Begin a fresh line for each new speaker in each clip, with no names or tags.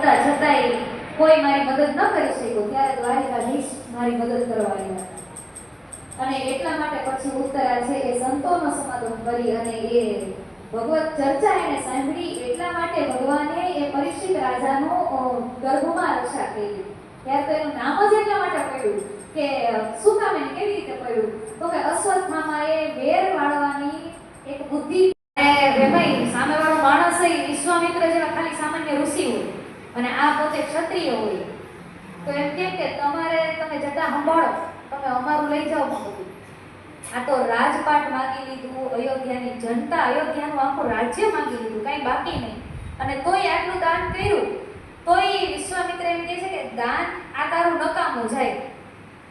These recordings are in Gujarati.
છતાંય કોઈ મારી મદદ ન કરી શક્યું, ત્યારે દ્વારિકાધીશ મારી મદદ કરવા આવ્યા. અને એટલા માટે પછી ઉત્તરા છે એ સંતોનો સમાગમ કરી અને એ ભગવત ચર્ચા એને સાંભળી. એટલા માટે ભગવાને એ પરીક્ષિત રાજાનો ગર્ભમાં રક્ષા કરી. ત્યારે તો એનું નામ જ એટલા માટે પડ્યું કે શું કામ એને કેવી રીતે પડ્યું, તો કે અશ્વત્થામાએ વેર વાળવાની એક બુદ્ધિ. સામેવાળો માણસ એ વિશ્વામિત્ર જેવા ખાલી સામાન્ય ઋષિ હોય અને આ પોતે ક્ષત્રિય હોય, તો એમ કેમ કે તમે જટા સંભાળો, તમે અમારું લઈ જાઓ બધું. આ તો રાજપાટ માંગી લીધું, અયોધ્યાની જનતા, અયોધ્યાનું આખું રાજ્ય માંગી લીધું, કાંઈ બાકી નહીં. અને તોય આટલું દાન કર્યું, તોય વિશ્વામિત્ર એમ કહે છે કે દાન આ તારું નકામું જાય.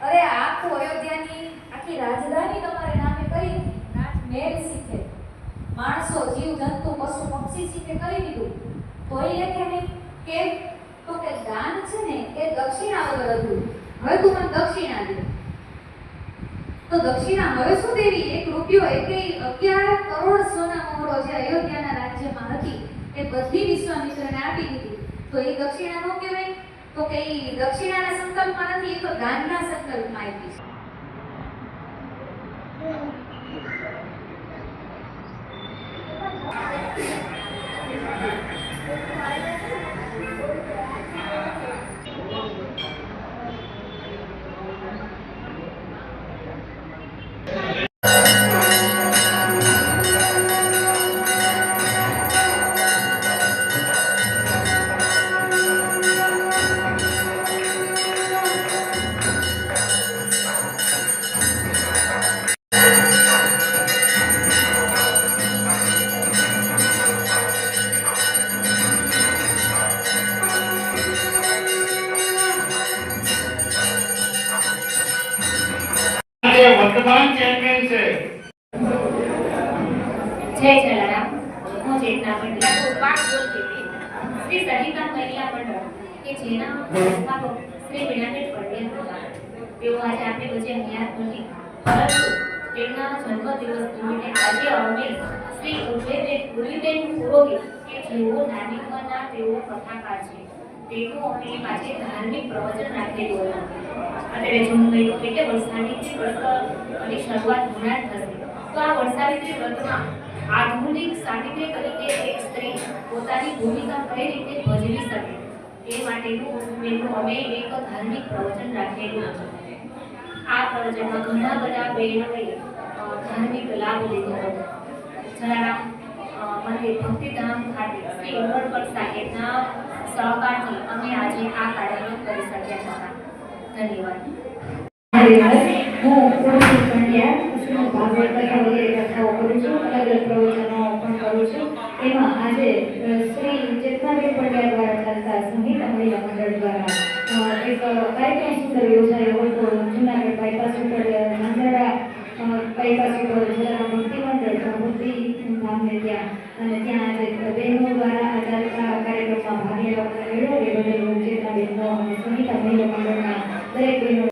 અરે આખું અયોધ્યાની આખી રાજધાની તમારે નામે કરી, મહેલ શીખે, માણસો, જીવ જંતુ, પશુ પક્ષી શીખે કરી દીધું, તોય એ કે નહીં. કેમ? તો કે દાન છે ને એ દક્ષિણા વગર હતું. હવે તું મને દક્ષિણા દે. તો દક્ષિણા હવે શું દેવી? 1 રૂપિયો, 11 કરોડ સોના મોહરો જે અયોધ્યાના રાજ્યમાં હતી એ બધી વિશ્વામિત્રને આપી દીધી. તો એ દક્ષિણા નો કહેવાય? તો કે એ દક્ષિણાના સંકલ્પમાં નથી, એ તો દાનના સંકલ્પમાં આપી છે.
વર્તમાન ચેમ્પિયન છે.
જય જલારામ. હું ચેતના પંડ્યા પાઠ બોલતી હતી. શ્રી સરિતા મહિલા મંડળ કે જેના સંસ્થાપક શ્રી વિનાયક પંડ્યા હતા, તેઓ આજે આપણી વચ્ચે નિયાત નથી, પરંતુ તેમના જન્મદિવસ નિમિત્તે આજે અમે શ્રી ઉર્વિબેન પુરોહિત કે જેઓ ધાર્મિક મનના તેઓ કથાકાર છે, તેનું અમારી પાસે ધાર્મિક પ્રવચન રાખેલું હતું. અત્યારે જૂન મહિનો એટલે વરસાદી વ્રતની શરૂઆત હમણાં જ થશે. તો આ વરસાદી વ્રતમાં આધુનિક સાહિત્ય તરીકે એક સ્ત્રી પોતાની ભૂમિકા કઈ રીતે ભજવી શકે તે માટેનું અમે એક ધાર્મિક પ્રવચન રાખેલું છે. આ પ્રવચનમાં ઘણા બધા બહેનોએ ધાર્મિક લાભ લીધો હતો. જલારામ મંદિર ભક્તિધામ ખાતે શ્રી ઉમરકર સાહેબના સહકારથી અમે આજે આ કાર્યક્રમ કરી શક્યા હતા. ધન્યવાદ.
હું પુરોહિત પંડ્યા શ્રીમદ ભાગવત કથા વગેરે કથાઓ કરું છું, અલગ અલગ પ્રવચનો પણ કરું છું. એમાં આજે શ્રી ચેતનાબેન પંડ્યા દ્વારા ચાલતા સંગીત મહિલા મંડળ દ્વારા એક કાર્યક્રમ સુંદર યોજાયો હતો. જૂનાગઢ બાયપાસ ઉપર નાંદરડા